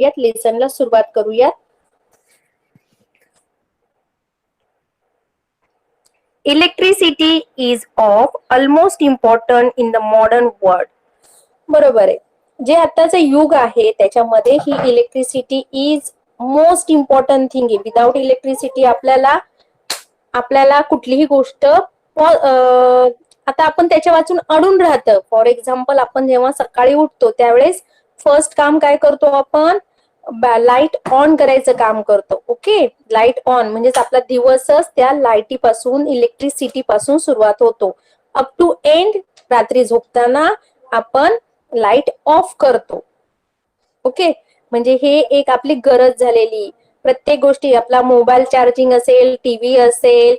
यात लेसनला सुरुवात करूयात. Electricity is of almost important in the modern world. बरोबर आहे. जे आताचं युग आहे त्याच्यामध्ये ही electricity is most important thing आहे. विदाउट इलेक्ट्रिसिटी आपल्याला कुठलीही गोष्ट आता आपण त्याच्या वाचून अडून राहतं. फॉर एक्झाम्पल, आपण जेव्हा सकाळी उठतो त्यावेळेस फर्स्ट काम काय करतो आपण? लाईट ऑन करायचं काम करतो. ओके, लाईट ऑन म्हणजेच आपला दिवसच त्या लाईटीपासून, इलेक्ट्रिसिटी पासून सुरुवात होतो. अप टू एंड रात्री झोपताना आपण लाईट ऑफ करतो. ओके, म्हणजे हे एक आपली गरज झालेली. प्रत्येक गोष्टी, आपला मोबाईल चार्जिंग असेल, टीव्ही असेल,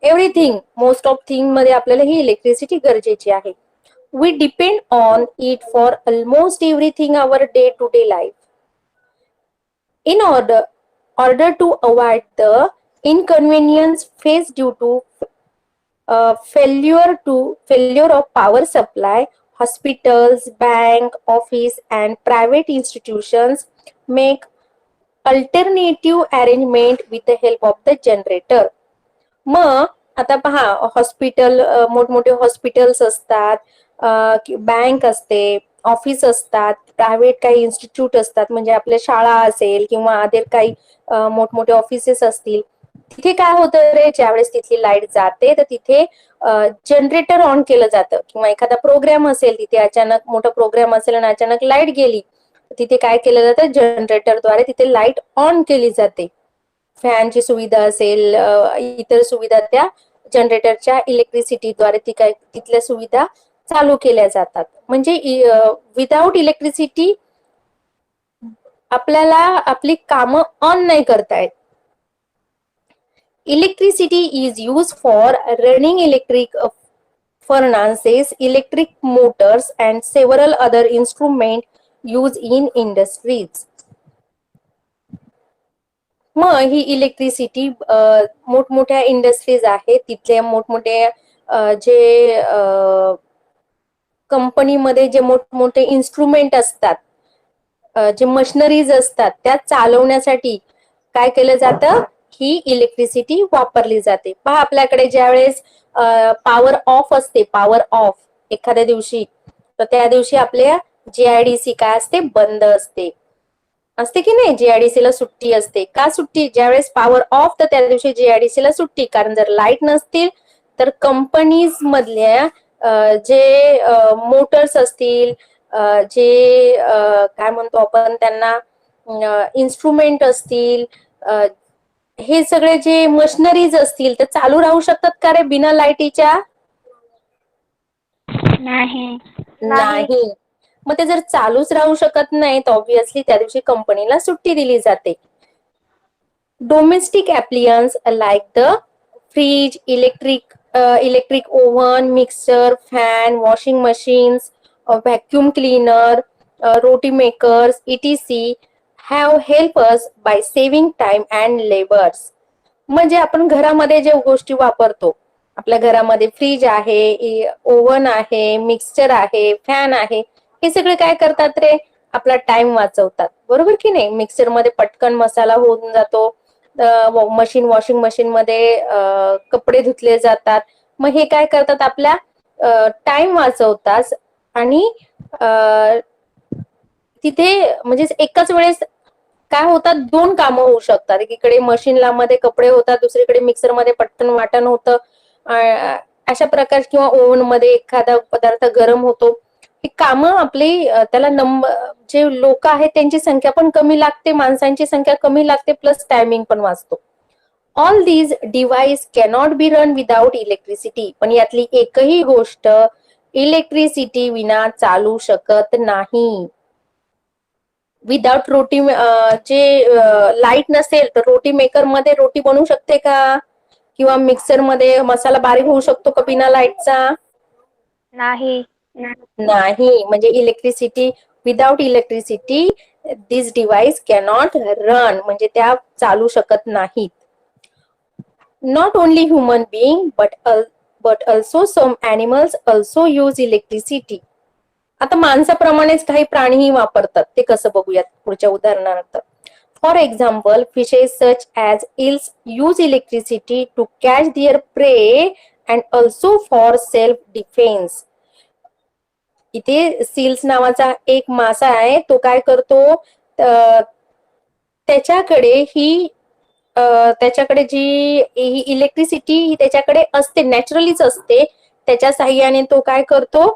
एव्हरीथिंग, मोस्ट ऑफ थिंग मध्ये आपल्याला ही इलेक्ट्रिसिटी गरजेची आहे. We depend on it for almost everything our day to day life. In order to avoid the inconvenience faced due to failure of power supply, hospitals, bank, office, and private institutions make alternative arrangement with the help of the generator. मग आता पहा, hospital, मोठमोठे hospitals असतात, bank असते, office असतात, private काही institute असतात, म्हणजे आपल्या शाळा असेल किंवा अदर काही मोठमोठे ऑफिसेस असतील. तिथे काय होतं रे, ज्यावेळेस तिथली लाईट जाते तर तिथे जनरेटर ऑन केलं जातं. किंवा एखादा प्रोग्राम असेल, तिथे अचानक मोठा प्रोग्राम असेल आणि अचानक लाईट गेली, तिथे काय केलं जातं? जनरेटरद्वारे तिथे लाईट ऑन केली जाते. फॅनची सुविधा असेल, इतर सुविधा त्या जनरेटरच्या इलेक्ट्रिसिटीद्वारे तिथल्या सुविधा चालू केल्या जातात. म्हणजे विदाउट इलेक्ट्रिसिटी आपल्याला आपली कामं ऑन नाही करता येत. Electricity is use for running electric furnaces, electric motors, and several other instruments used in industries. मग ही इलेक्ट्रिसिटी मोठमोठ्या इंडस्ट्रीज आहेत, तिथले मोठमोठे जे कंपनीमध्ये जे मोठमोठे इन्स्ट्रुमेंट असतात, जे मशिनरीज असतात, त्या चालवण्यासाठी काय केलं जातं? ही इलेक्ट्रिसिटी वापरली जाते. पहा, आपल्याकडे ज्यावेळेस पॉवर ऑफ असते, पॉवर ऑफ एखाद्या दिवशी, तर त्या दिवशी आपल्या जीआयडीसी काय असते? बंद असते. असते की नाही? जीआयडीसी ला सुट्टी असते. का सुट्टी? ज्यावेळेस पॉवर ऑफ, तर त्या दिवशी जीआयडीसी ला सुट्टी. कारण जर लाईट नसतील तर कंपनीज मधल्या जे मोटर्स असतील, जे काय म्हणतो आपण त्यांना, इन्स्ट्रुमेंट असतील, हे सगळे जे मशिनरीज असतील ते चालू राहू शकतात का रे बिना लाईटीच्या? नाही. नाही. मग ते जर चालूच राहू शकत नाही तर ऑब्व्हियसली त्या दिवशी कंपनीला सुट्टी दिली जाते. Domestic appliances like the fridge, electric oven, mixer, fan, washing machines, vacuum cleaner, roti makers, etc. have helped us by saving time and labors. म्हणजे आपण घरामध्ये जे गोष्टी वापरतो, आपल्या घरामध्ये फ्रीज आहे, ओव्हन आहे, मिक्सचर आहे, फॅन आहे, हे सगळे काय करतात रे? आपला टाइम वाचवतात. बरोबर की नाही? मिक्सर मध्ये पटकन मसाला होऊन जातो, वॉशिंग मशीन मध्ये कपडे धुतले जातात. मग हे काय करतात? आपल्या टाइम वाचवतात आणि तिथे म्हणजे एकाच वेळेस काय होतात? दोन कामं होऊ शकतात. एकीकडे मशीनला मध्ये कपडे होतात, दुसरीकडे मिक्सर मध्ये पटकन वाटण होतं, अशा प्रकार, किंवा ओव्हन मध्ये एखादा पदार्थ गरम होतो. ही कामं आपली, त्याला जे लोक आहेत त्यांची संख्या पण कमी लागते, माणसांची संख्या कमी लागते, प्लस टायमिंग पण वाचतो. All these device cannot be run without electricity. पण यातली एकही गोष्ट इलेक्ट्रिसिटी विना चालू शकत नाही. विदाउट रोटी, जे लाईट नसेल तर रोटी मेकर मध्ये रोटी बनवू शकते का? किंवा मिक्सर मध्ये मसाला बारीक होऊ शकतो का बिना लाईटचा? नाही. नाही. म्हणजे इलेक्ट्रिसिटी, विदाउट इलेक्ट्रिसिटी दिस डिव्हाइस कॅनॉट रन, म्हणजे त्या चालू शकत नाहीत. Not only human being but also some animals also use electricity. आता माणसाप्रमाणेच काही प्राणीही वापरतात, ते कसं बघूयात पुढच्या उदाहरणार्थ. For example, fishes such as eels use electricity to catch their prey and also for self defence. इथे सील्स नावाचा एक मासा आहे, तो काय करतो, त्याच्याकडे ही त्याच्याकडे जी ही इलेक्ट्रिसिटी ही त्याच्याकडे असते, नॅचरलीच असते. त्याच्या साह्याने तो काय करतो,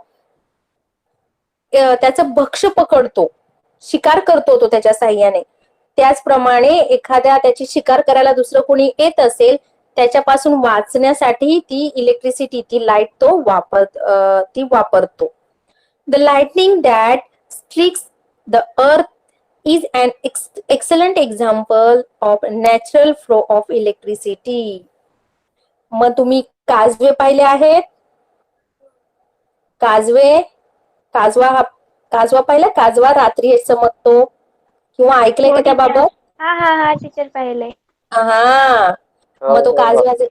त्याचं भक्ष्य पकडतो, शिकार करतो तो त्याच्या साह्याने. त्याचप्रमाणे एखाद्या त्याची शिकार करायला दुसरं कोणी येत असेल, त्याच्यापासून वाचण्यासाठी ती इलेक्ट्रिसिटी, ती लाईट तो वापरतो. The lightning that strikes the earth is an excellent example of natural flow of electricity. मग तुम्ही काजवे पाहिले आहेत? काजवा पाहिला? काजवा रात्री चमकतो, किंवा ऐकलंय का त्याबाबत? हा टीचर पाहिले. हा, मग तो काजव्याचे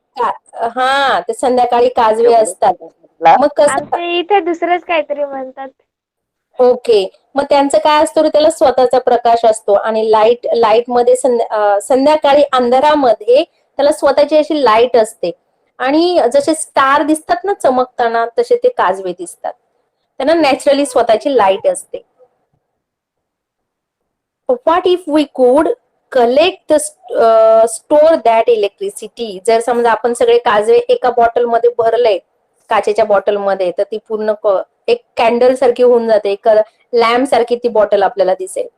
हा, ते संध्याकाळी काजवे असतात. मग कसं, आमच्या इथे दुसरंच काहीतरी म्हणतात. ओके, मग त्यांचं काय असतं, त्याला स्वतःचा प्रकाश असतो. आणि लाईट मध्ये संध्याकाळी अंधारामध्ये त्याला स्वतःची अशी लाईट असते. आणि जसे स्टार दिसतात ना चमकताना, तसे ते काजवे दिसतात. त्यांना नॅचरली स्वतःची लाईट असते. व्हॉट इफ वी कुड collect the store that electricity. जर समजा आपण सगळे काजवे एका बॉटल मध्ये भरले, काचेच्या बॉटल मध्ये, तर ती पूर्ण एक कॅन्डल सारखी होऊन जाते, एक लॅम्प सारखी ती बॉटल आपल्याला दिसेल.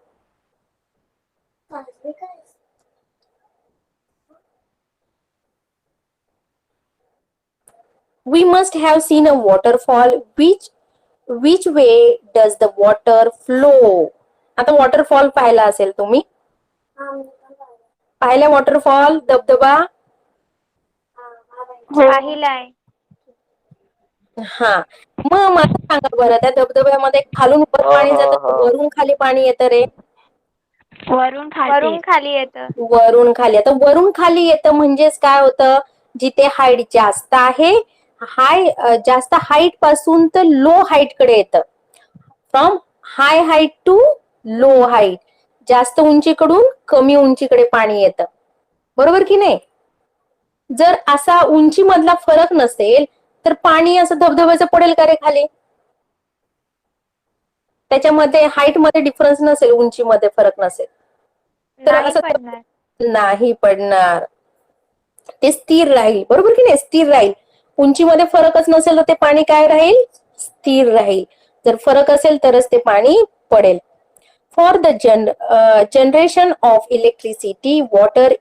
We must have seen a waterfall. Which way does the water flow? आता वॉटरफॉल पाहिला असेल तुम्ही, पाहिला वॉटरफॉल, धबधबा पाहिलाय. हा, मग मला सांगा बरं, त्या धबधब्यामध्ये खालून वर पाणी जातं, वरून खाली पाणी येतं रे? वरून खाली येतं. वरून खाली. आता वरून खाली येतं म्हणजेच काय होतं, जिथे हाईट जास्त आहे, जास्त हाईट पासून तर लो हाईट कडे येतं. From high height to low height, जास्त उंचीकडून कमी उंचीकडे पाणी येतं, बरोबर की नाही? जर असा उंची मधला फरक नसेल, तर पाणी असं धबधब्याचं पडेल का रे खाली? त्याच्यामध्ये हाईट मध्ये डिफरन्स नसेल, उंचीमध्ये फरक नसेल, तर असं नाही पडणार. ते स्थिर राहील, बरोबर की नाही? स्थिर राहील. उंचीमध्ये फरकच नसेल तर ते पाणी काय राहील? स्थिर राहील. जर फरक असेल तरच ते पाणी पडेल. For the generation of electricity, water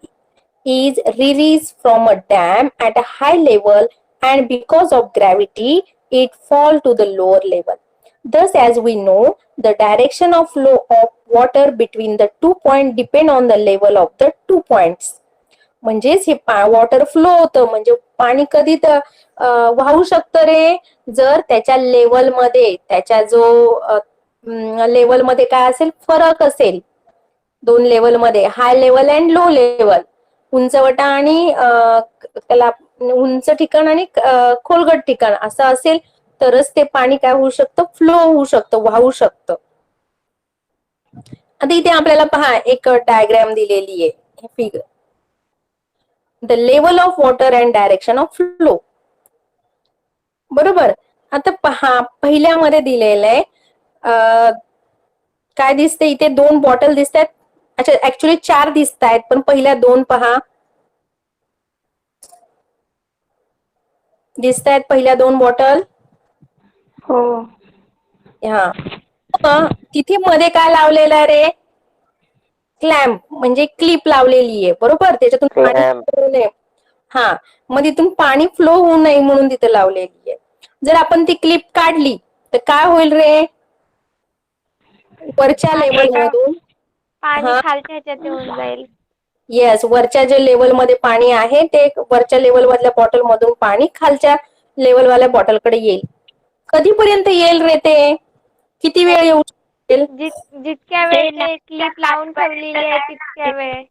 is released from a dam at a high level, and because of gravity it fall to the lower level. Thus, as we know, the direction of flow of water between the 2 points depend on the level of the 2 points. म्हणजेच हे water flow होतं, म्हणजे पाणी कधी वाहू शकतं रे, जर त्याच्या लेवलमध्ये, त्याच्या जो लेवलमध्ये काय असेल, फरक असेल. दोन लेवलमध्ये, high level and low level, उंचवटा आणि त्याला उंच ठिकाण आणि खोलगट ठिकाण असं असेल, तरच ते पाणी काय होऊ शकतं, फ्लो होऊ शकतं, वाहू शकतं. आता इथे आपल्याला पहा, एक डायग्राम दिलेली आहे, figure. The level of water and direction of flow, बरोबर. आता पहा, पहिल्यामध्ये दिलेलं आहे, काय दिसते इथे, दोन बॉटल दिसत आहेत. अच्छा, ऍक्च्युली 4 दिसत आहेत, पण पहिल्या 2 पहा, दिसत आहेत पहिल्या 2 बॉटल. हो. हा, तिथे मध्ये काय लावलेलं आहे रे? क्लॅम्प, म्हणजे क्लिप लावलेली आहे, बरोबर. त्याच्यातून पाणी, हा, मग तिथून पाणी फ्लो होऊ नये म्हणून तिथे लावलेली आहे. जर आपण ती क्लिप काढली तर काय होईल रे? वरच्या लेवल मधून पाणी खालच्या ह्याच्यात येऊन जाईल. येस, वरच्या जे लेवल मध्ये पाणी आहे, ते वरच्या लेवल मधल्या बॉटल मधून पाणी खालच्या लेवल वाल्या बॉटल कडे येईल. कधीपर्यंत येईल रे ते? किती वेळ येऊ शकेल? जितक्या वेळ ते क्लिप लावून ठेवलेली आहे तितक्या वेळ.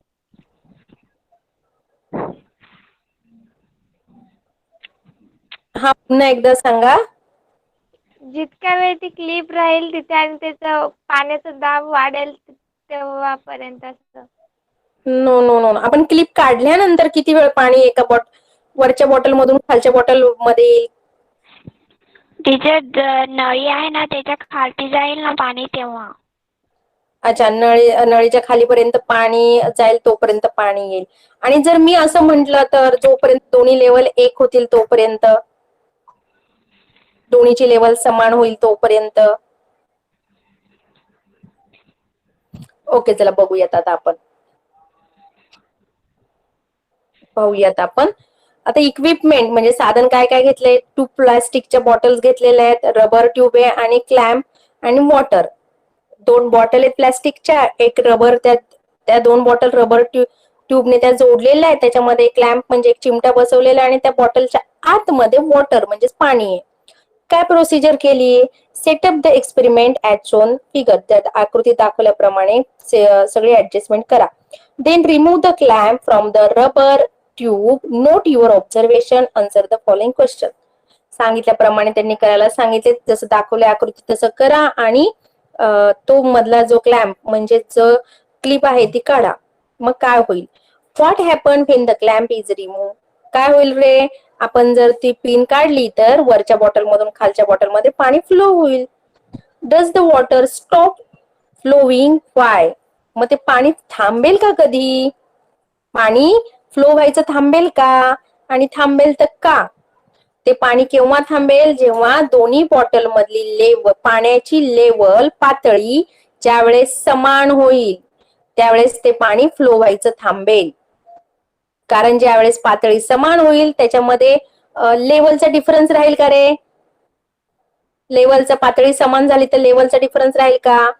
हा, पुन्हा एकदा सांगा. जितक्या वेळ ती क्लिप राहील तिथे आणि त्याचं पाण्याचा दाब वाढेल तेव्हापर्यंत असतं. नो नो नो आपण क्लिप काढल्यानंतर किती वेळ पाणी एका वरच्या बॉटल मधून खालच्या बॉटल मध्ये येईल? तिथे नळी आहे ना त्याच्या खाली जाईल ना पाणी तेव्हा. अच्छा, नळीच्या खालीपर्यंत पाणी जाईल तोपर्यंत पाणी येईल. आणि जर मी असं म्हंटल तर जोपर्यंत दोन्ही लेवल एक होतील तोपर्यंत, दोन्हीची लेवल समान होईल तोपर्यंत. ओके, चला बघूयात आता आपण. पाहूयात आपण आता इक्विपमेंट म्हणजे साधन काय काय घेतले. 2 प्लास्टिकच्या बॉटल्स घेतलेल्या आहेत, रबर ट्यूब आहे आणि क्लॅम्प आणि वॉटर. 2 बॉटल आहेत प्लास्टिकच्या, एक रबर, त्या 2 बॉटल रबर ट्यूबने त्या जोडलेल्या आहेत. त्याच्यामध्ये क्लॅम्प म्हणजे एक चिमटा बसवलेला आणि त्या बॉटलच्या आतमध्ये वॉटर म्हणजे पाणी आहे. काय प्रोसिजर केली? Setup the experiment as shown figure, त्यात आकृतीत दाखवल्याप्रमाणे सगळे ऍडजस्टमेंट करा. Then remove the clamp from the rubber tube, note your observation, answer the following question. सांगितल्याप्रमाणे त्यांनी करायला सांगितले, जसं दाखवल्या आकृती तसं करा आणि तो मधला जो क्लॅम्प म्हणजे जो क्लिप आहे ती काढा. मग काय होईल? What happen when the clamp is remove? काय होईल रे? आपण जर ती पिन काढली तर वरच्या बॉटल मधून खालच्या बॉटल मध्ये पाणी फ्लो होईल. Does the water stop flowing? Why? मग ते पाणी थांबेल का कधी? पाणी फ्लो व्हायचं थांबेल का? आणि थांबेल तर का? ते पाणी केव्हा थांबेल? जेव्हा दोन्ही बॉटल मधली पाण्याची लेवल पातळी ज्यावेळेस समान होईल त्यावेळेस ते पाणी फ्लो व्हायचं थांबेल. कारण ज्यावेळेस पातळी समान होईल त्याच्यामध्ये लेवलचा डिफरन्स राहील का रे? लेवलचा पातळी समान झाली तर लेवलचा डिफरन्स राहील का?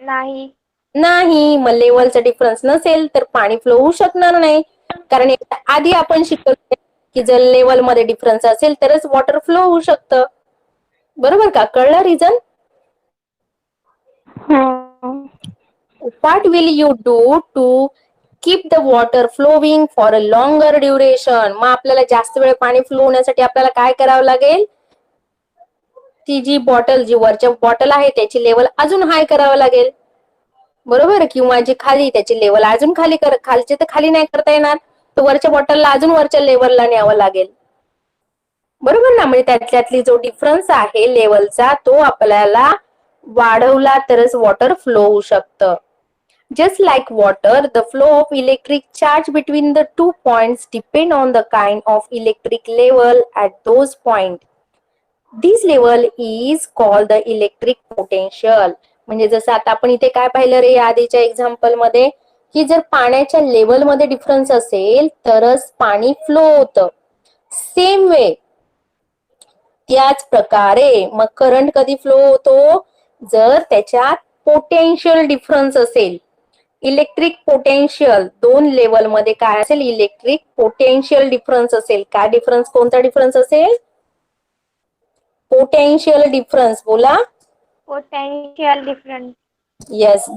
नाही. नाही. मग लेवलचा डिफरन्स नसेल तर पाणी फ्लो होऊ शकणार नाही. कारण आधी आपण शिकवलं की जर लेवल मध्ये डिफरन्स असेल तरच वॉटर फ्लो होऊ शकतं. बरोबर का? कळलं reason? What will you do to keep the water flowing for a longer duration? मग आपल्याला जास्त वेळ पाणी फ्लो होण्यासाठी आपल्याला काय करावं लागेल? ती जी बॉटल, जी वरच्या बॉटल आहे त्याची लेवल अजून हाय करावं लागेल. बरोबर? किंवा जी खाली त्याची लेवल अजून खालचे तर खाली नाही करता येणार, तर वरच्या बॉटलला अजून वरच्या लेवलला न्यावं लागेल. बरोबर ना? म्हणजे त्यातली जो डिफरन्स आहे लेवलचा तो आपल्याला वाढवला तरच वॉटर फ्लो होऊ शकतं. Just like water, the flow of electric charge between the 2 points depend on the kind of electric level at those points. This level is called the electric potential. म्हणजे जसं आता आपण इथे काय पाहिलं रे आधीच्या एक्झाम्पल मध्ये, की जर पाण्याच्या लेवल मध्ये डिफरन्स असेल तरच पाणी फ्लो होतं. सेम वे त्याच प्रकारे मग करंट कधी फ्लो होतो? जर त्याच्यात पोटेन्शियल डिफरन्स असेल. इलेक्ट्रिक पोटेन्शियल 2 लेवल मध्ये काय असेल? इलेक्ट्रिक पोटेन्शियल डिफरन्स असेल. काय डिफरन्स? कोणता डिफरन्स असेल? Potential difference. बोला. Potential difference. येस,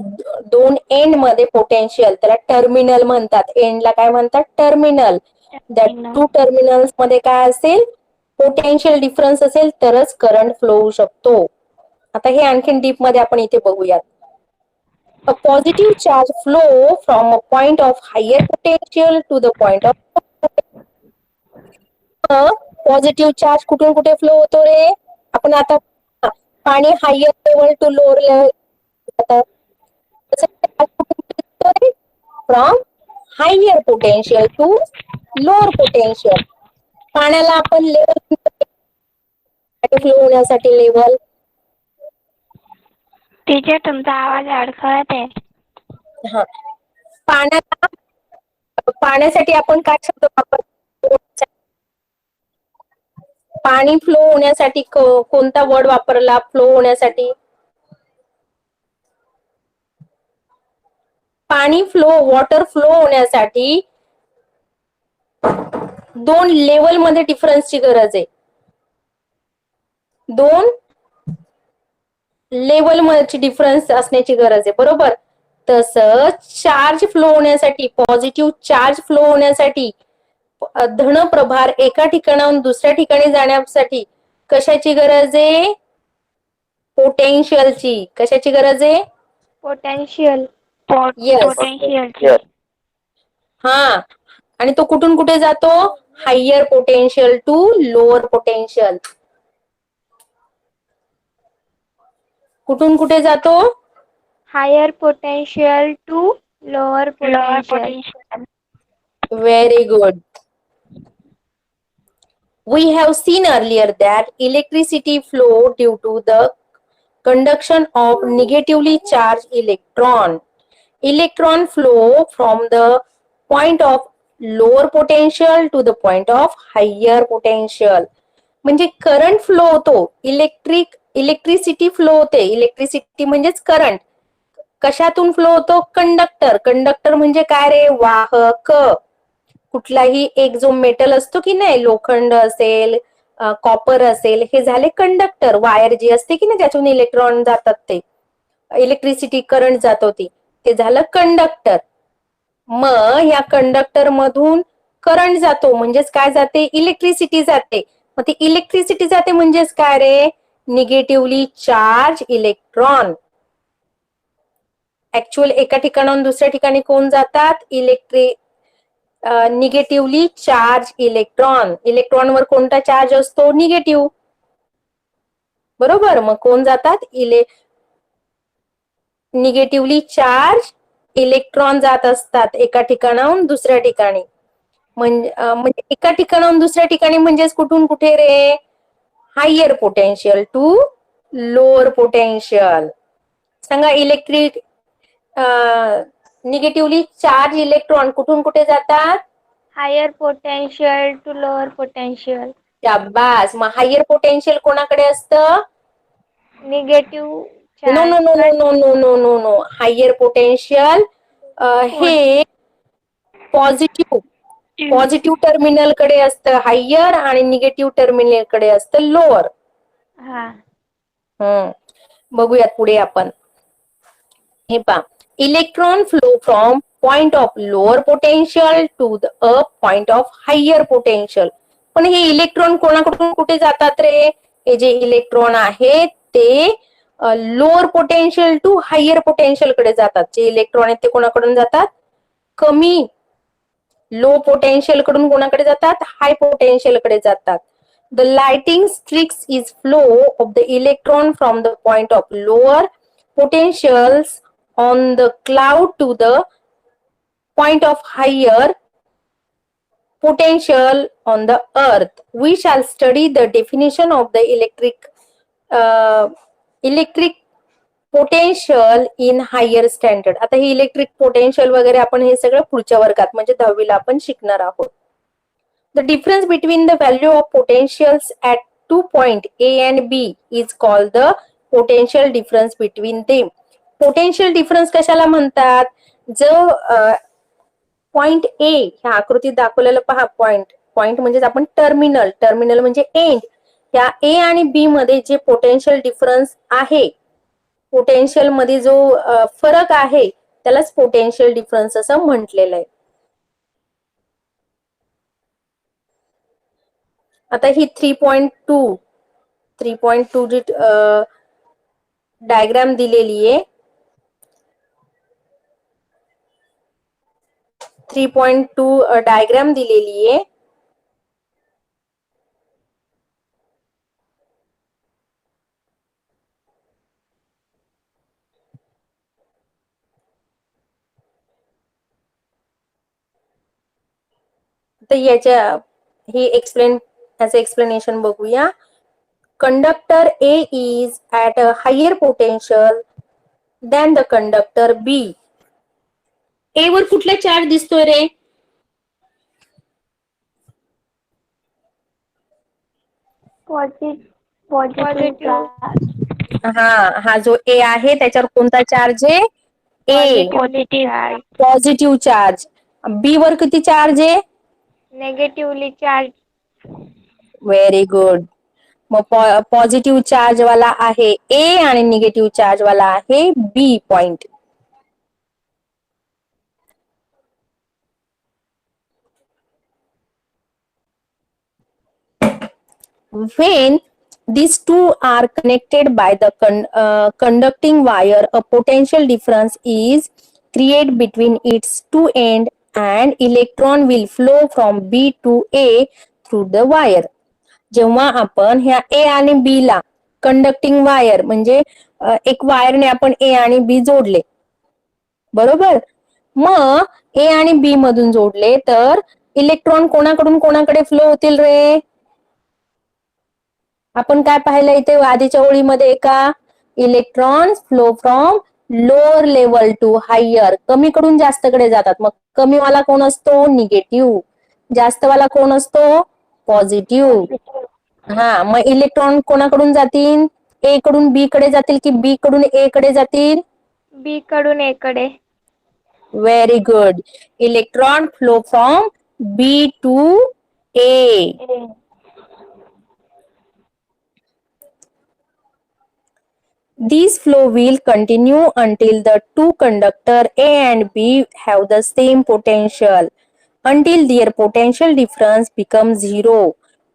2 एंड मध्ये पोटेन्शियल, त्याला टर्मिनल म्हणतात. एंडला काय म्हणतात? टर्मिनल. त्या 2 टर्मिनल्स मध्ये काय असेल? पोटेन्शियल डिफरन्स असेल तरच करंट फ्लो होऊ शकतो. आता हे आणखीन डीप मध्ये आपण इथे बघूयात. A positive charge flow from a point of higher potential to the point of positive charge कुठून कुठे फ्लो होतो रे? आपण आता पाणी higher level to lower level from higher potential to lower potential. पाण्याला आपण लेवल फ्लो होण्यासाठी लेवल. टीचर तुमचा आवाज अडखळत आहे. हा, पाण्यासाठी आपण काय शब्द वापरतो? पाणी फ्लो होण्यासाठी कोणता वर्ड वापरला फ्लो होण्यासाठी? पाणी फ्लो, वॉटर फ्लो होण्यासाठी 2 लेवल मध्ये डिफरन्सची गरज आहे. 2 लेवल मध्ये डिफरन्स असण्याची गरज आहे. बरोबर? तसंच चार्ज फ्लो होण्यासाठी, पॉझिटिव्ह चार्ज फ्लो होण्यासाठी, धन प्रभार एका ठिकाणाहून दुसऱ्या ठिकाणी जाण्यासाठी कशाची गरज आहे? पोटेन्शियलची. कशाची गरज आहे? पोटेन्शियल. येस. पोटेन्शियल. हा, आणि तो कुठून कुठे जातो? Higher potential to lower potential. कुठून कुठे जातो? Higher potential to lower potential. Very good. We have seen earlier that electricity flow due to the conduction of negatively charged electron. Electron flow from the point of lower potential to the point of higher potential. म्हणजे current flow होतो. Electricity flow होते. Electricity म्हणजेच current. कशातून flow होतो? Conductor. Conductor म्हणजे काय रे? वाहक. कुठलाही एक जो मेटल असतो की नाही, लोखंड असेल, कॉपर असेल, हे झाले कंडक्टर. वायर जी असते की नाही ज्यातून इलेक्ट्रॉन जातात, ते इलेक्ट्रिसिटी करंट जात होती, ते झालं कंडक्टर. मग या कंडक्टर मधून करंट जातो म्हणजेच काय जाते? इलेक्ट्रिसिटी जाते. मग ती इलेक्ट्रिसिटी जाते म्हणजेच काय रे? Negatively charge electron. ऍक्च्युअल एका ठिकाणाहून दुसऱ्या ठिकाणी कोण जातात? Negatively charge electron. इलेक्ट्रॉनवर कोणता चार्ज असतो? निगेटिव्ह. बरोबर. मग कोण जातात? निगेटिव्हली चार्ज इलेक्ट्रॉन जात असतात एका ठिकाणाहून दुसऱ्या ठिकाणी. म्हणजे एका ठिकाणाहून दुसऱ्या ठिकाणी म्हणजेच कुठून कुठे रे? Higher potential to lower potential. सांगा, निगेटिव्हली चार्ज इलेक्ट्रॉन कुठून कुठे जातात? Higher potential to lower potential. शाबास. मग हायर पोटेन्शियल कोणाकडे असतं? Negative no no no no no no no no no. Higher potential हे पॉझिटिव्ह टर्मिनल कडे असतं हायर, आणि निगेटिव्ह टर्मिनल कडे असतं लोअर. बघूयात पुढे आपण. हे पहा, electron flow from point of lower potential to the point of higher potential. पण हे इलेक्ट्रॉन कोणाकडून कुठे जातात रे? हे जे इलेक्ट्रॉन आहेत ते lower potential to higher potential कडे जातात. जे इलेक्ट्रॉन आहेत ते कोणाकडून जातात? कमी लो पोटेन्शियल कडून कोणाकडे जातात? हाय पोटेन्शियल कडे जातात. The lighting streaks is flow of the electron from the point of lower potentials on the cloud to the point of higher potential on the earth. We shall study the definition of the electric potential in higher standard. आता हे electric potential वगैरे आपण हे सगळं पुढच्या वर्गात म्हणजे 10वीला आपण शिकणार आहोत. The difference between the value of potentials at 2 point A and B is called the potential difference between them. Potential difference कशाला म्हणतात? जो पॉइंट A ह्या आकृतीत दाखवलेलं पहा, पॉइंट म्हणजे आपण टर्मिनल म्हणजे एंड. या A आणि B मध्ये जे पोटेन्शियल डिफरन्स आहे, पोटेन्शियल मध्ये जो फरक आहे, त्यालाच पोटेन्शियल डिफरन्स असं म्हटलेलं आहे. आता ही 3.2 जी डायग्राम दिलेली आहे, 3.2 डायग्राम दिलेली आहे. तर ही याचं एक्सप्लेनेशन बघूया. Conductor A is at a higher potential than the conductor B. A वर कुठला चार्ज दिसतोय रे? पॉझिटिव्ह. हा जो A आहे त्याच्यावर कोणता चार्ज आहे? A. Positive charge. B वर किती चार्ज आहे? Negatively charge. Very good. मग पॉझिटिव्ह चार्ज वाला आहे A आणि निगेटिव्ह चार्ज वाला आहे B point. When these two are connected by the conducting wire. A potential difference is created between its two ends and electron will flow from B to A through the wire. जेव्हा आपण ह्या A आणि B ला conducting wire म्हणजे एक वायरने आपण A आणि B जोडले, बरोबर. मग A आणि B मधून जोडले तर इलेक्ट्रॉन कोणाकडून कोणाकडे फ्लो होतील रे? आपण काय पाहिलं इथे आधीच्या ओळीमध्ये का electrons flow from lower level to higher, कमीकडून जास्तकडे जातात. मग कमीवाला कोण असतो? निगेटिव्ह. जास्तवाला कोण असतो? पॉझिटिव्ह. हा, मग इलेक्ट्रॉन कोणाकडून जातील? ए कडून बी कडे जातील की बी कडून ए कडे जातील? बी कडून ए कडे. Very good. Electron flow from B to A. These flow will continue until the two conductor A and B have the same potential, until their potential difference becomes zero.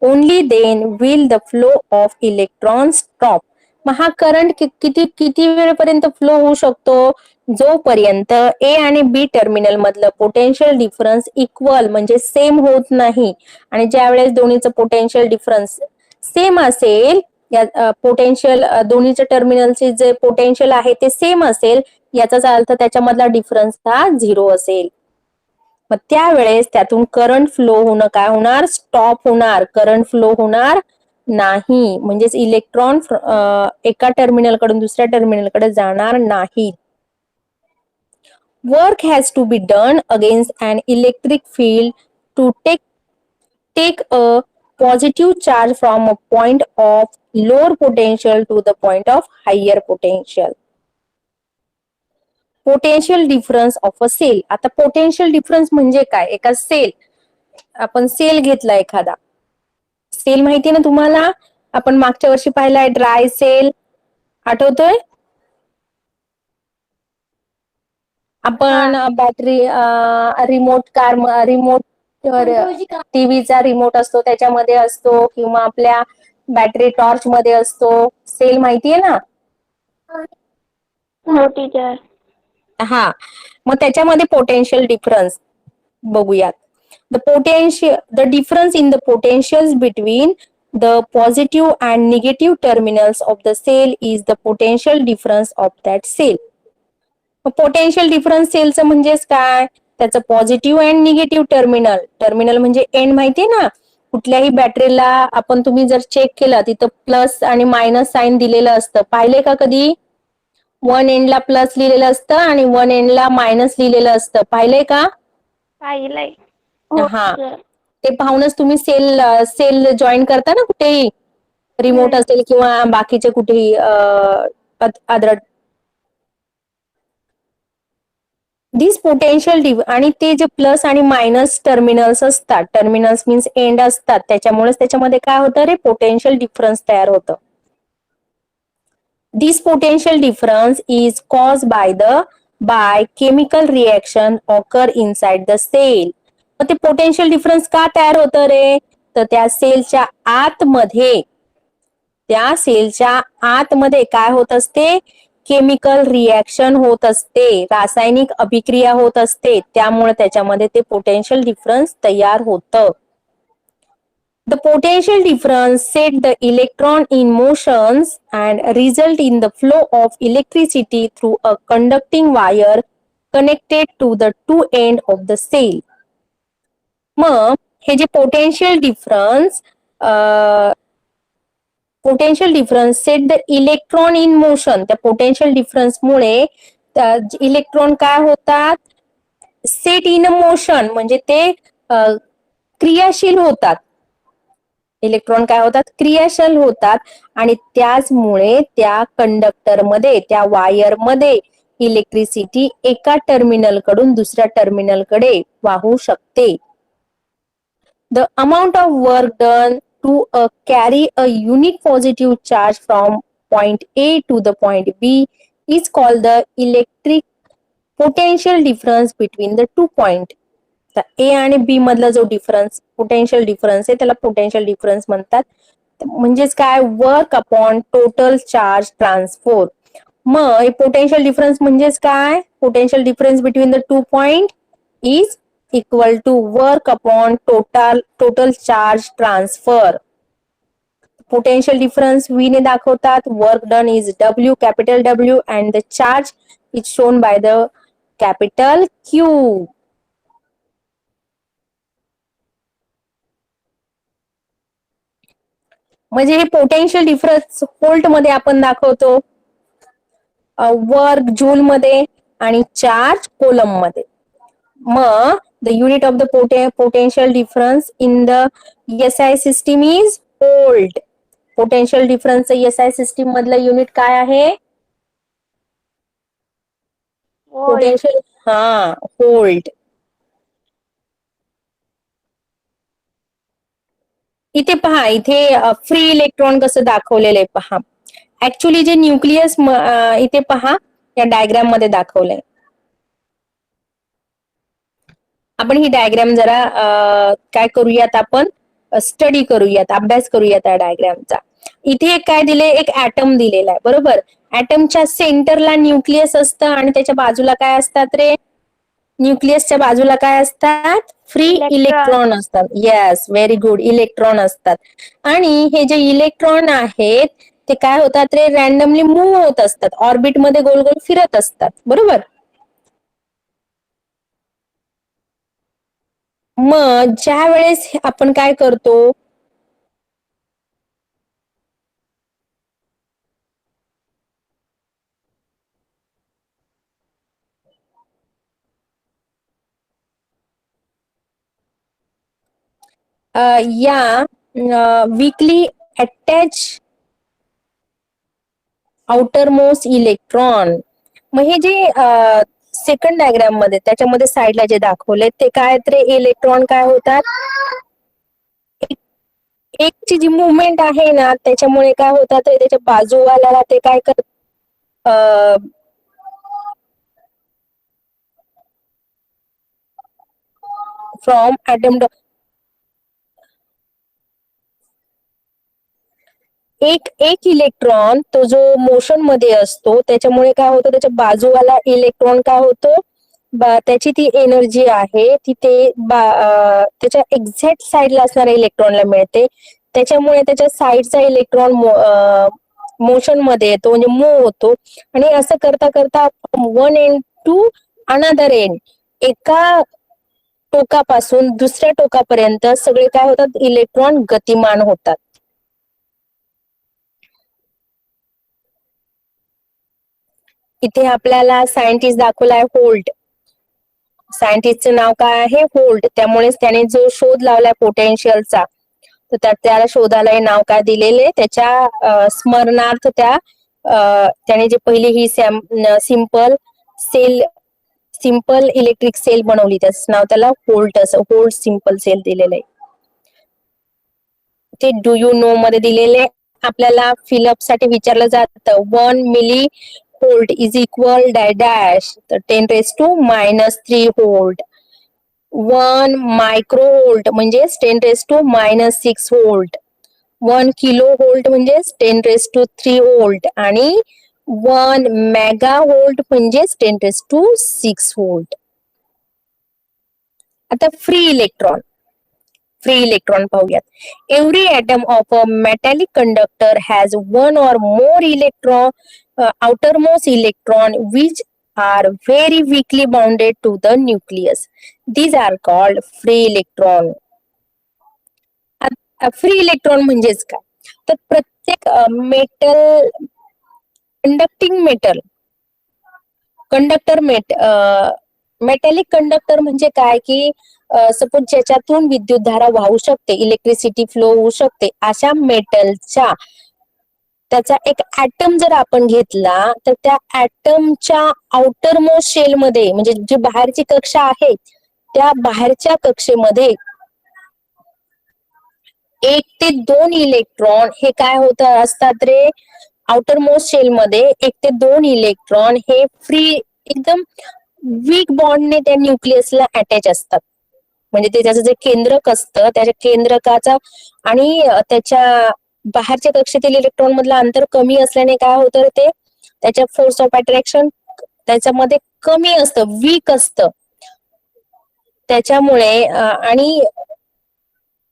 Only then will the flow of electrons stop. मग हा current किती वेळपर्यंत flow होऊ शकतो? जोपर्यंत ए आणि बी terminal मधलं potential difference equal म्हणजे सेम होत नाही. आणि ज्या वेळेस दोन्हीचं पोटेन्शियल डिफरन्स सेम असेल, या पोटेन्शियल दोन्हीच्या टर्मिनलचे जे पोटेन्शियल आहे ते सेम असेल, याचाच अर्थ त्याच्यामधला डिफरन्स हा झिरो असेल. मग त्यावेळेस त्यातून करंट फ्लो होणं काय होणार? स्टॉप होणार. करंट फ्लो होणार नाही. म्हणजेच इलेक्ट्रॉन एका टर्मिनल कडून दुसऱ्या टर्मिनल कडे जाणार नाही. Work has to be done against an electric field to take a positive charge from a point of lower potential to the point of higher potential. Potential difference of a cell. आता potential difference म्हणजे काय? एका sale, आपण sale घेतला एखादा sale, माहिती ना तुम्हाला? आपण मागच्या वर्षी पाहिलाय ड्राय सेल, आठवतोय? आपण बॅटरी रिमोट कार, रिमोट टीव्हीचा रिमोट असतो त्याच्यामध्ये असतो, किंवा आपल्या बॅटरी टॉर्च मध्ये असतो. सेल माहितीये ना? हो टीचर. हा, मग त्याच्यामध्ये पोटेन्शियल डिफरन्स बघूयात. the difference in the potentials between the positive and negative terminals of the cell is the potential difference of that cell. Potential difference सेलचं म्हणजेच काय? त्याचं पॉझिटिव्ह अँड निगेटिव्ह टर्मिनल म्हणजे एंड माहितीये ना? कुठल्याही बॅटरीला आपण तुम्ही जर चेक केलं तिथं प्लस आणि मायनस साइन दिलेलं असतं, पाहिले का कधी? वन एंडला प्लस लिहिलेलं असतं आणि वन एंडला मायनस लिहिलेलं असतं, पाहिलंय का? पाहिलंय. हा, ते पाहूनच तुम्ही सेल जॉईन करता ना कुठेही, रिमोट असेल किंवा बाकीचे कुठेही अदर. दिस पोटेन्शियल आणि ते जे प्लस आणि मायनस टर्मिनल्स असतात, टर्मिनल्स मीन्स एंड असतात, त्याच्यामुळेच त्याच्यामध्ये काय होतं रे? पोटेन्शियल डिफरन्स तयार होतं. This potential difference is cause by chemical reaction occur inside the cell. मग ते पोटेन्शियल डिफरन्स का तयार होतं रे? तर त्या सेलच्या आतमध्ये काय होत असते? केमिकल रिएक्शन होत असते, रासायनिक अभिक्रिया होत असते, त्यामुळे त्याच्यामध्ये ते पोटेन्शियल डिफरन्स तयार होतं. The potential difference set the electron in motions and result in the flow of electricity through a conducting wire connected to the two end of the cell. मग हे जे potential difference set the electron in motion, त्या potential difference मुळे electron काय होतात? Set in motion म्हणजे ते क्रियाशील होतात. इलेक्ट्रॉन काय होतात? क्रियाशील होतात, आणि त्याचमुळे त्या कंडक्टरमध्ये, त्या वायरमध्ये इलेक्ट्रिसिटी एका टर्मिनल कडून दुसऱ्या टर्मिनल कडे वाहू शकते. The amount of work done to carry a unique positive charge from point A to the point B is called the electric potential difference between the two points. A आणि B मधला जो difference, potential difference आहे, त्याला potential difference म्हणतात. म्हणजेच काय, work upon total charge transfer. मग potential difference म्हणजेच काय, potential difference between the 2 point is equal to work upon total charge transfer. Potential difference V ने दाखवतात, work done is W, capital W, and the charge is shown by the capital Q. म्हणजे हे potential difference volt मध्ये आपण दाखवतो, work joule मध्ये आणि charge kolam मध्ये. मग the unit of the potential difference in the SI system is volt. Potential difference SI system मधलं युनिट काय आहे, पोटेन्शियल, व्होल्ट. इथे पहा, इथे फ्री इलेक्ट्रॉन कसं दाखवलेलं आहे पहा. ऍक्च्युली जे न्यूक्लियस इथे पहा, या डायग्राम मध्ये दाखवलंय. आपण ही डायग्राम जरा काय करूयात, आपण स्टडी करूयात, अभ्यास करूयात या डायग्रामचा. इथे काय दिले, एक ऍटम दिलेला आहे, बरोबर. ऍटमच्या सेंटरला न्यूक्लियस असतं आणि त्याच्या बाजूला काय असतात रे, न्यूक्लियसच्या बाजूला काय असतात, फ्री इलेक्ट्रॉन असतात. येस, व्हेरी गुड, इलेक्ट्रॉन असतात. आणि हे जे इलेक्ट्रॉन आहेत ते काय होतात रे, रॅन्डमली मूव्ह होत असतात, ऑर्बिट मध्ये गोल गोल फिरत असतात, बरोबर. मग ज्या वेळेस आपण काय करतो, या weekly attach outer most electron. मग हे जे सेकंड डायग्राम मध्ये, त्याच्यामध्ये साईडला जे दाखवले ते काय तर इलेक्ट्रॉन काय होतात, एकची जी मुवमेंट आहे ना त्याच्यामुळे काय होतात, त्याच्या बाजूवाल्याला ते काय करतात, फ्रॉम ॲटम, एक इलेक्ट्रॉन तो जो मोशन मध्ये असतो त्याच्यामुळे काय होतं, त्याच्या बाजूवाला इलेक्ट्रॉन काय होतो, त्याची ती एनर्जी आहे ती त्याच्या एक्झॅक्ट साईडला असणाऱ्या इलेक्ट्रॉनला मिळते. त्याच्यामुळे त्याच्या साईडचा इलेक्ट्रॉन मोशन मध्ये येतो, म्हणजे मूव्ह होतो. आणि असं करता करता one end to another end, एका टोकापासून दुसऱ्या टोकापर्यंत सगळे काय होतात, इलेक्ट्रॉन गतिमान होतात. इथे आपल्याला सायंटिस्ट दाखवलाय होल्ट. सायंटिस्टचं नाव काय आहे, होल्ट. त्यामुळेच त्याने जो शोध लावलाय पोटेन्शियलचा, तर त्याला शोधाला हे नाव काय दिलेले, त्याच्या स्मरणार्थ त्याने जे पहिली ही सिंपल इलेक्ट्रिक सेल बनवली, त्याचं नाव त्याला होल्ट, असं होल्ट सिंपल सेल दिलेलं आहे. ते डू यू नो मध्ये दिलेले. आपल्याला फिलअप साठी विचारलं जातं, 1 millivolt is equal dash, तर 10⁻³ व्होल्ट. 1 मायक्रो व्होल्ट म्हणजे 10⁻⁻6 व्होल्ट. 1 किलो व्होल्ट म्हणजे 10⁻³ व्होल्ट. आणि 1 मेगा व्होल्ट म्हणजे 10⁻6 व्होल्ट. आता फ्री इलेक्ट्रॉन पाहूयात. Every atom of a metallic conductor has one or more outermost electron which are very weakly bounded to the nucleus. These are called free electron. Free electron म्हणजेच काय, तर प्रत्येक metallic conductor म्हणजे काय की suppose ज्याच्यातून विद्युतधारा वाहू शकते, इलेक्ट्रिसिटी फ्लो होऊ शकते, अशा मेटलच्या त्याचा एक ऍटम जर आपण घेतला तर त्या ऍटमच्या आउटर मोस्ट शेल मध्ये, म्हणजे जी बाहेरची कक्षा आहे त्या बाहेरच्या कक्षेमध्ये 1 ते 2 इलेक्ट्रॉन हे काय होत असतात रे, आउटर मोस्ट शेल मध्ये 1 ते 2 इलेक्ट्रॉन हे फ्री, एकदम वीक बॉन्डने त्या न्यूक्लियसला अटॅच असतात. म्हणजे ते त्याचं जे केंद्रक असतं त्याच्या केंद्रकाचा आणि त्याच्या बाहेरच्या कक्षेतील इलेक्ट्रॉन मधलं अंतर कमी असल्याने काय होतं ते त्याच्या फोर्स ऑफ अट्रॅक्शन त्याच्यामध्ये कमी असतं, वीक असतं. त्याच्यामुळे आणि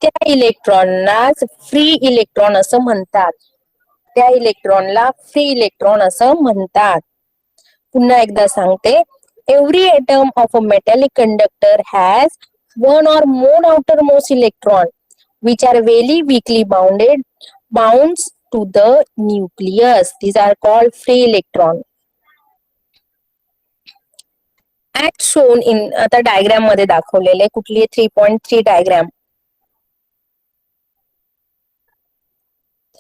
त्या इलेक्ट्रॉनला फ्री इलेक्ट्रॉन असं म्हणतात. त्या इलेक्ट्रॉनला फ्री इलेक्ट्रॉन असं म्हणतात. पुन्हा एकदा सांगते, every atom of a metallic conductor has one or more outermost electron which are very weakly bounds to the nucleus. These are called free electron. As shown in आता diagram मध्ये दाखवलेले कुठली 3.3 diagram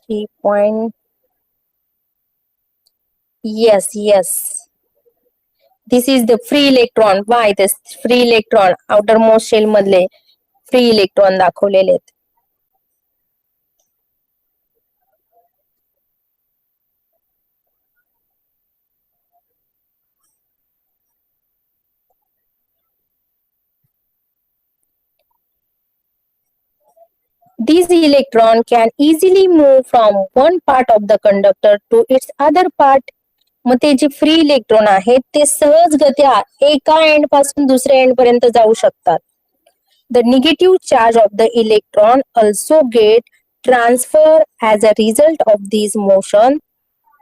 3. Yes. This is the free electron. Why this free electron outermost shell मधले free electron दाखवलेले आहेत. These electron can easily move from one part of the conductor to its other part. मग ते जे free electron आहेत ते सहजगत्या एका एंड पासून दुसऱ्या एंड पर्यंत जाऊ शकतात. The negative charge of the electron also get transfer as a result of this motion.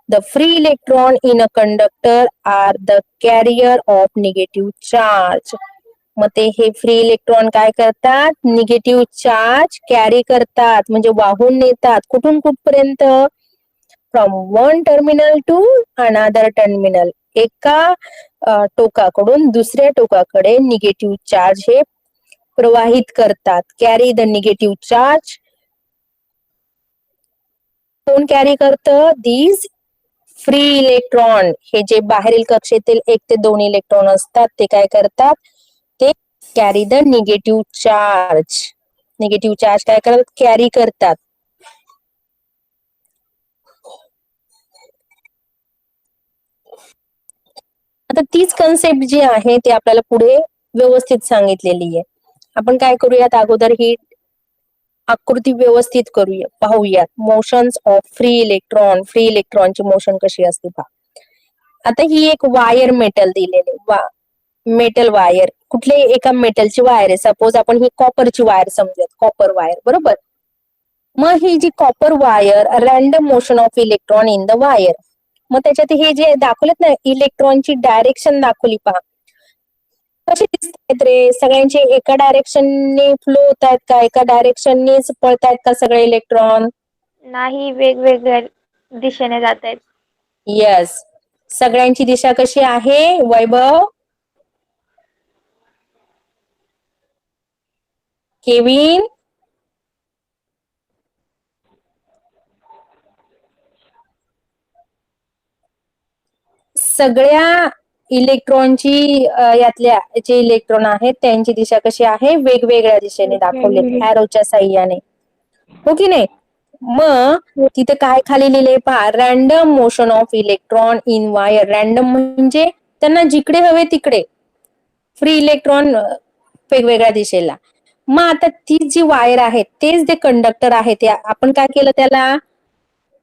The free electron in a conductor are the carrier of negative charge. मग ते हे फ्री इलेक्ट्रॉन काय करतात, निगेटिव्ह चार्ज कॅरी करतात म्हणजे वाहून नेतात. कुठून कुठपर्यंत, from one terminal to another terminal, एका टोकाकडून दुसऱ्या टोकाकडे निगेटिव्ह चार्ज हे प्रवाहित करतात. Carry the negative charge. कोण कॅरी करतं, दीज फ्री इलेक्ट्रॉन. हे जे बाहेरील कक्षेतील 1 ते 2 इलेक्ट्रॉन असतात ते काय करतात, ते carry the negative charge. Negative charge काय करतात, कॅरी करतात. आता तीच कन्सेप्ट जी आहे ती आपल्याला पुढे व्यवस्थित सांगितलेली आहे. आपण काय करूयात, अगोदर ही आकृती व्यवस्थित करूया, पाहूयात. Motions of free electron. Free इलेक्ट्रॉनची मोशन कशी असते पहा. आता ही एक वायर मेटल दिलेली, मेटल वायर, कुठले एका मेटलची वायर आहे. सपोज आपण ही कॉपरची वायर समजूयात, कॉपर वायर, बरोबर. मग ही जी copper wire, random motion of electron in the wire. मग त्याच्यात हे जे दाखवलेत ना, इलेक्ट्रॉनची डायरेक्शन दाखवली पहा. कशी दिसतायत रे, सगळ्यांचे एका डायरेक्शनने फ्लो होत आहेत का, एका डायरेक्शननेच पळतायत का सगळे इलेक्ट्रॉन? नाही, वेगवेगळ्या दिशेने जात आहेत. येस. सगळ्यांची दिशा कशी आहे वैभव, केविन? सगळ्या इलेक्ट्रॉनची यातल्या जे इलेक्ट्रॉन आहेत त्यांची दिशा कशी आहे, वेगवेगळ्या दिशेने दाखवले एरोच्या साह्याने, हो की नाही. मग तिथे काय खाली लिहिले पहा, random motion of electron in wire. Random म्हणजे त्यांना जिकडे हवे तिकडे, फ्री इलेक्ट्रॉन वेगवेगळ्या दिशेला. मग आता ती जी वायर आहे तेच जे कंडक्टर आहे ते आपण काय केलं, त्याला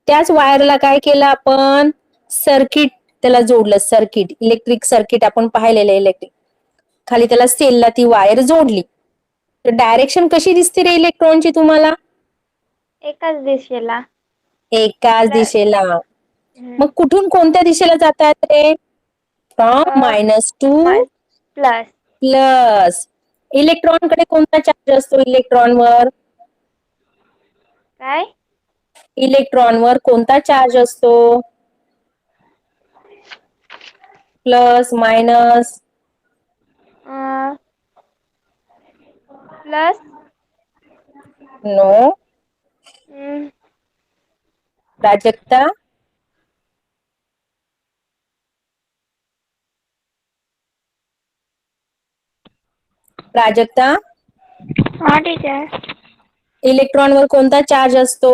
त्याच वायरला काय केलं आपण, सर्किट त्याला जोडलं. सर्किट, इलेक्ट्रिक सर्किट आपण पाहिलेलं इलेक्ट्रिक, खाली त्याला सेलला ती वायर जोडली. तर डायरेक्शन कशी दिसते रे इलेक्ट्रॉनची तुम्हाला, एकाच दिशेला. एकाच दिशेला. मग कुठून कोणत्या दिशेला जातात रे, from minus to plus. Plus. Electron कडे कोणता चार्ज असतो, इलेक्ट्रॉनवर, काय, इलेक्ट्रॉनवर कोणता चार्ज असतो, plus minus, plus. No. Prajakta, Prajakta, हा टीचर. इलेक्ट्रॉनवर कोणता चार्ज असतो,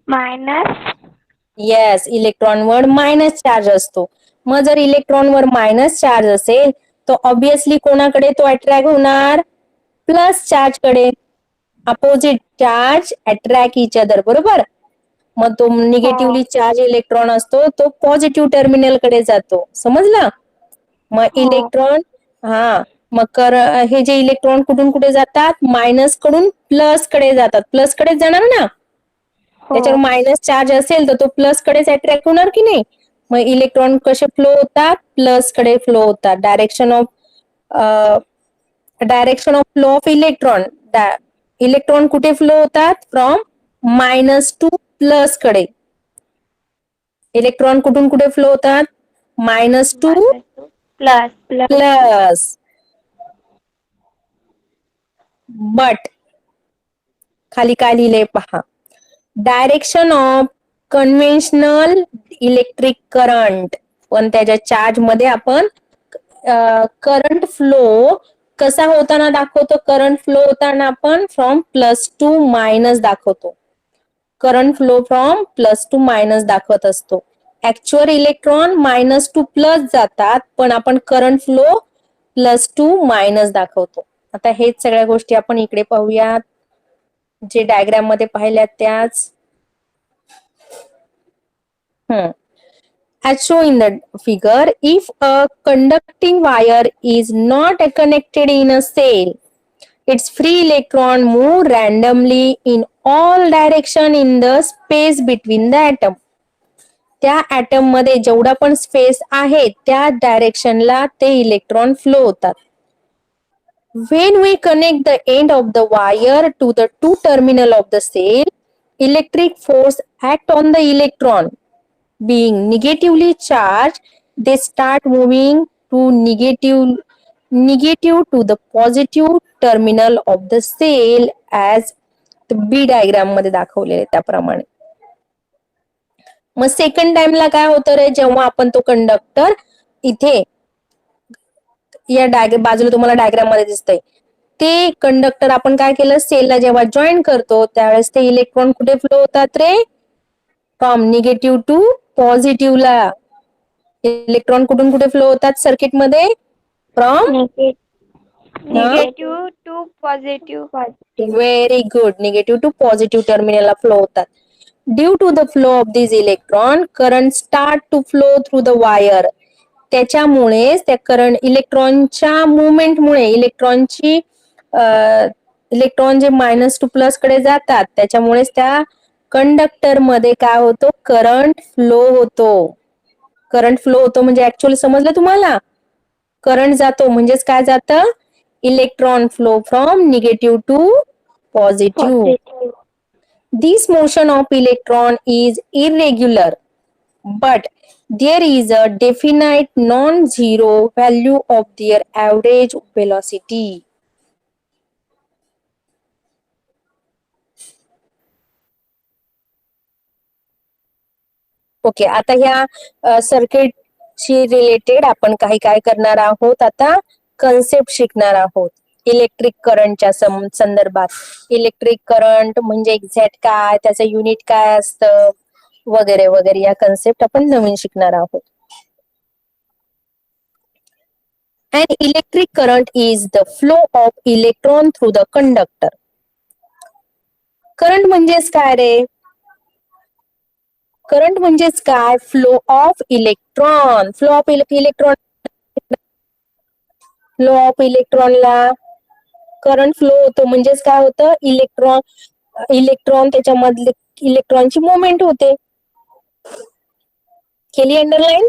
मायनस. येस, इलेक्ट्रॉनवर मायनस चार्ज असतो. मग जर इलेक्ट्रॉनवर मायनस चार्ज असेल तर ऑब्विसली कोणाकडे तो अट्रॅक्ट होणार, प्लस चार्ज कडे. Opposite charge attract each other, बरोबर. मग तो निगेटिव्हली चार्ज इलेक्ट्रॉन असतो तो पॉझिटिव्ह टर्मिनल कडे जातो, समजलं. मग इलेक्ट्रॉन मग हे जे इलेक्ट्रॉन कुठून कुठे जातात, मायनस कडून प्लस कडे जातात, प्लस कडे जाणार ना. त्याच्यावर मायनस चार्ज असेल तर तो प्लस कडेच अट्रॅक्ट होणार की नाही. मग इलेक्ट्रॉन कसे फ्लो होतात, प्लस कडे फ्लो होतात. Direction of flow of electron, electron कुठे फ्लो होतात, फ्रॉम मायनस टू प्लस कडे. इलेक्ट्रॉन कुठून कुठे फ्लो होतात, minus to plus. Plus. But खाली काय लिहिले पहा, direction of conventional electric current. पण त्याच्या चार्ज मध्ये आपण करंट फ्लो कसा होताना दाखवतो, करंट फ्लो होताना आपण फ्रॉम प्लस टू मायनस दाखवतो. Current flow from plus two minus दाखवत असतो. Actual electron minus to plus जातात, पण आपण current flow plus two minus दाखवतो. आता हेच सगळ्या गोष्टी आपण इकडे पाहूयात, जे डायग्राम मध्ये पाहिल्यात त्याच. As shown in the figure, if a conducting wire is not connected in a cell, its free electron move randomly in all direction in the space between the atom. त्या ऍटम मध्ये जेवढा पण space आहे त्या डायरेक्शनला ते electron flow होतात. When we connect the end of the wire to the two terminal of the cell, electric force act on the electron. Being negatively charged, they start moving to negative to the positive terminal of the cell as the B diagram मध्ये दाखवलेले त्याप्रमाणे. मग second टाइमला काय होतं रे, जेव्हा आपण तो कंडक्टर इथे या बाजूला तुम्हाला डायग्राम मध्ये दिसतंय, ते कंडक्टर आपण काय केलं, सेलला जेव्हा जॉईन करतो त्यावेळेस ते इलेक्ट्रॉन कुठे फ्लो होतात रे, फ्रॉम निगेटिव्ह टू पॉझिटिव्हला. इलेक्ट्रॉन कुठून कुठे फ्लो होतात सर्किट मध्ये, from negative to positive. Very good, negative to positive टर्मिनलला फ्लो होतात. Due to the flow of this electron, current start to flow through the wire. त्याच्यामुळे त्या करंट इलेक्ट्रॉनच्या मुवमेंटमुळे इलेक्ट्रॉन जे मायनस टू प्लस कडे जातात त्याच्यामुळेच त्या कंडक्टर मध्ये काय होतो, करंट फ्लो होतो. करंट फ्लो होतो म्हणजे ऍक्च्युअली समजलं तुम्हाला, करंट जातो म्हणजेच काय जातं, electron flow from negative to positive. This motion of electron is irregular, but there is a definite non-zero value of their average velocity. Okay, आता ह्या सर्किटशी रिलेटेड आपण काही काय करणार आहोत, आता कन्सेप्ट शिकणार आहोत इलेक्ट्रिक करंटच्या संदर्भात. इलेक्ट्रिक करंट म्हणजे एक्झॅक्ट काय, त्याचं युनिट काय असतं वगैरे वगैरे, या कन्सेप्ट आपण नवीन शिकणार आहोत. An electric current is the flow of electron through the conductor. Current म्हणजेच काय रे, करंट म्हणजेच काय, flow of electron. Flow of इलेक्ट्रॉनला करंट फ्लो होतो म्हणजेच काय होतं, इलेक्ट्रॉन त्याच्यामधले इलेक्ट्रॉनची मुवमेंट होते. केली अंडरलाईन.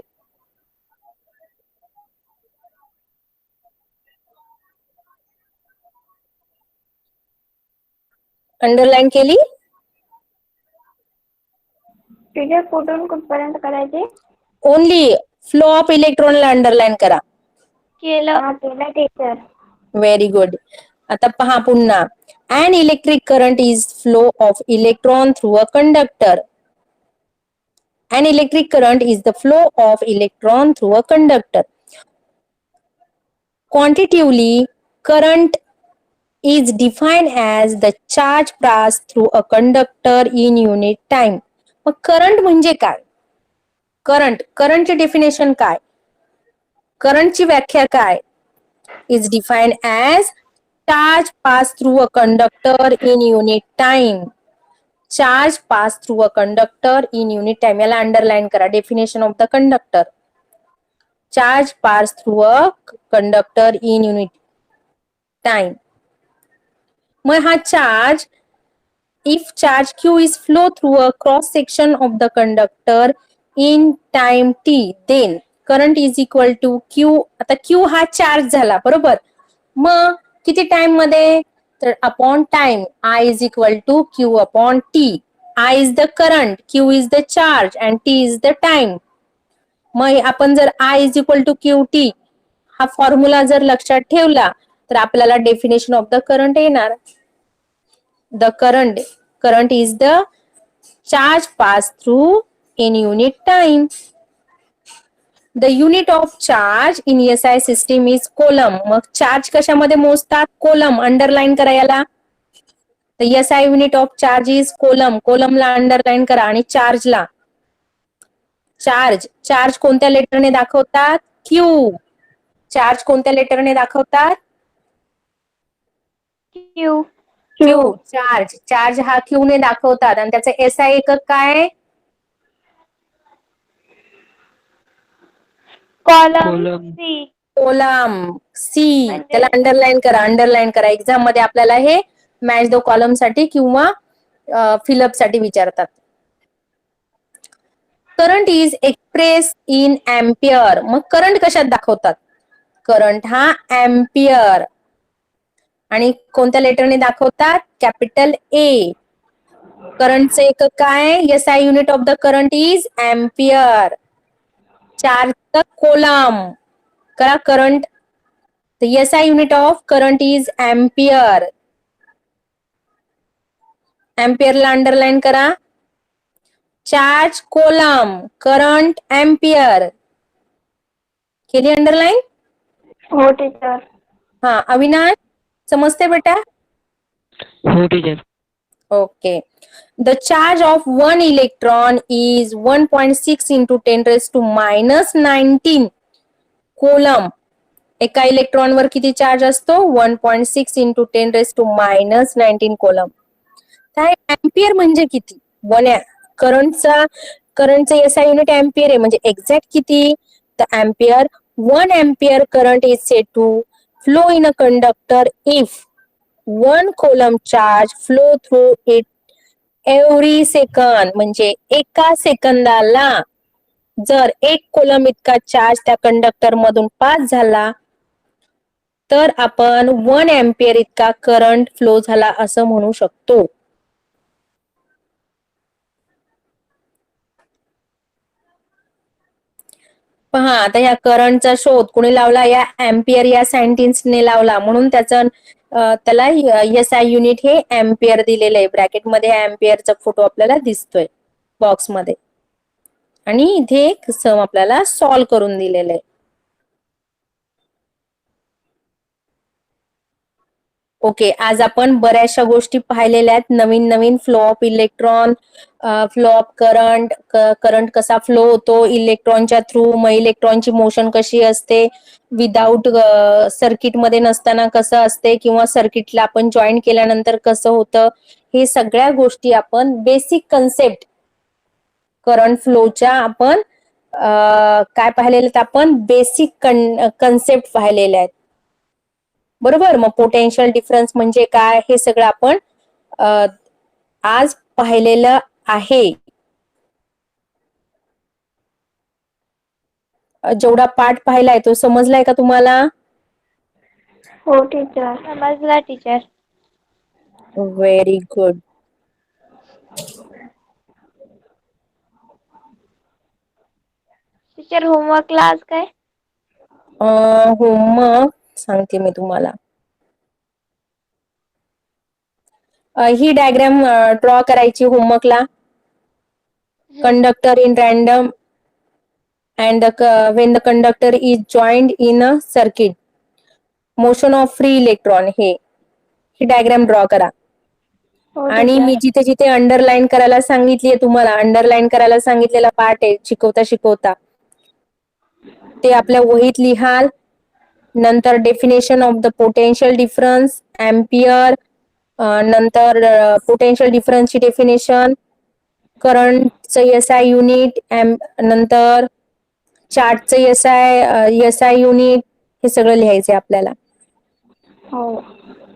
अंडरलाईन केली. टीचर कुठून कुठपर्यंत करायचे, ओनली फ्लो ऑफ इलेक्ट्रॉनला अंडरलाईन करा. केलं टीचर. Very good. आता पहा पुन्हा, an electric current is flow of electron through a conductor. An electric current is the flow of electron through a conductor. Quantitatively, current is defined as the charge passed through a conductor in unit time. मग current म्हणजे काय, करंटची definition काय, करंटची व्याख्या काय, is defined as charge pass through a conductor in unit time. Charge pass through a conductor in unit time. याला underline करा. Definition of the conductor. Charge pass through a conductor in unit time. मग हा charge, if charge q is flow through a cross section of the conductor in time t, then current is equal to q. आता q हा charge झाला, बरोबर. मग किती time मध्ये? तर upon time, I is equal to q upon t. I is the current, q is the charge and t is the time. मग आपण जर I is equal to qt हा फॉर्म्युला जर लक्षात ठेवला तर आपल्याला डेफिनेशन ऑफ द करंट येणार. The current is the charge passed through in unit time. The unit of charge in SI system is coulomb. मग चार्ज कशामध्ये मोजतात? कोलम. अंडरलाईन करा याला. तर SI unit of charge is coulomb. कोलमला underline करा. आणि चार्जला, चार्ज कोणत्या लेटरने दाखवतात? Q. चार्ज कोणत्या लेटरने दाखवतात? Q. Q. चार्ज हा Q ने दाखवतात. आणि त्याचं SI एकक काय? Column C. कोलम. C. म्हणजे- त्याला अंडरलाईन करा. एक्झाम मध्ये आपल्याला हे मॅच द कॉलम साठी किंवा फिलअप साठी विचारतात. Current is express in ampere. मग करंट कशात दाखवतात? करंट हा एम्पियर. आणि कोणत्या लेटरने दाखवतात? कॅपिटल ए. करंटचं एकक काय? SI unit of the current is ampere. चार्जचं कोलम. करा current. SI unit of current is ampere. एम्पियरला अंडरलाईन करा. Charge coulomb, current ampere. केली अंडरलाईन? हो टीचर. हा अविनाश, समजते बेटा? हो teacher. Okay. The charge of one electron is 1.6 into 10 raised to minus 19 coulomb. एका इलेक्ट्रॉन वर किती चार्ज असतो? 1.6 into 10 raised to minus 19 coulomb. काय एम्पियर म्हणजे किती? करंटचं SI युनिट एम्पियर आहे. म्हणजे एक्झॅक्ट किती? तर ampere. 1 ampere current is said to flow in a conductor if 1 coulomb charge flow through it every second. म्हणजे एका सेकंदाला जर 1 कोलम इतका चार्ज त्या कंडक्टर मधून पास झाला तर आपण 1 एम्पियर इतका करंट फ्लो झाला असं म्हणू शकतो. पहा आता या करंटचा शोध कोणी लावला? या एम्पियर या सायंटिस्टने लावला. म्हणून त्याला SI युनिट हे एम्पियर दिलेलं आहे. ब्रॅकेट मध्ये एम्पियरचा फोटो आपल्याला दिसतोय बॉक्स मध्ये. आणि इथे एक सम आपल्याला सॉल्व्ह करून दिलेलं आहे. ओके, आज आपण बऱ्याचशा गोष्टी पाहिलेल्या आहेत. नवीन flow of electron, flow of current कसा फ्लो होतो इलेक्ट्रॉनच्या थ्रू, मग इलेक्ट्रॉनची मोशन कशी असते, विदाउट सर्किट मध्ये नसताना कसं असते, किंवा सर्किटला आपण जॉईन केल्यानंतर कसं होतं, हे सगळ्या गोष्टी आपण बेसिक कन्सेप्ट करंट फ्लोच्या आपण काय पाहिलेले? आपण बेसिक कन्सेप्ट पाहिलेले आहेत, बरोबर. मग पोटेन्शियल डिफरन्स म्हणजे काय हे सगळं आपण आज पाहिलेलं आहे. जेवढा पाठ पाहिलाय तो समजलाय का तुम्हाला? हो टीचर. समजला टीचर. Very good. Teacher homework class काय? होमवर्क सांगते मी तुम्हाला. ही डायग्राम ड्रॉ करायची होमवर्कला. Conductor in random and when the conductor is joined in a circuit, motion of free electron. He diagram draw करा. आणि मी जिथे जिथे अंडरलाईन करायला सांगितलीये तुम्हाला, अंडरलाईन करायला सांगितलेला पार्ट आहे शिकवता ते आपल्या वहीत लिहाल. नंतर definition of the potential difference ampere, नंतर पोटेन्शियल डिफरन्सची डेफिनेशन, करंटचं SI युनिट, नंतर चार्जचं SI युनिट, हे सगळं लिहायचंय आपल्याला. हो.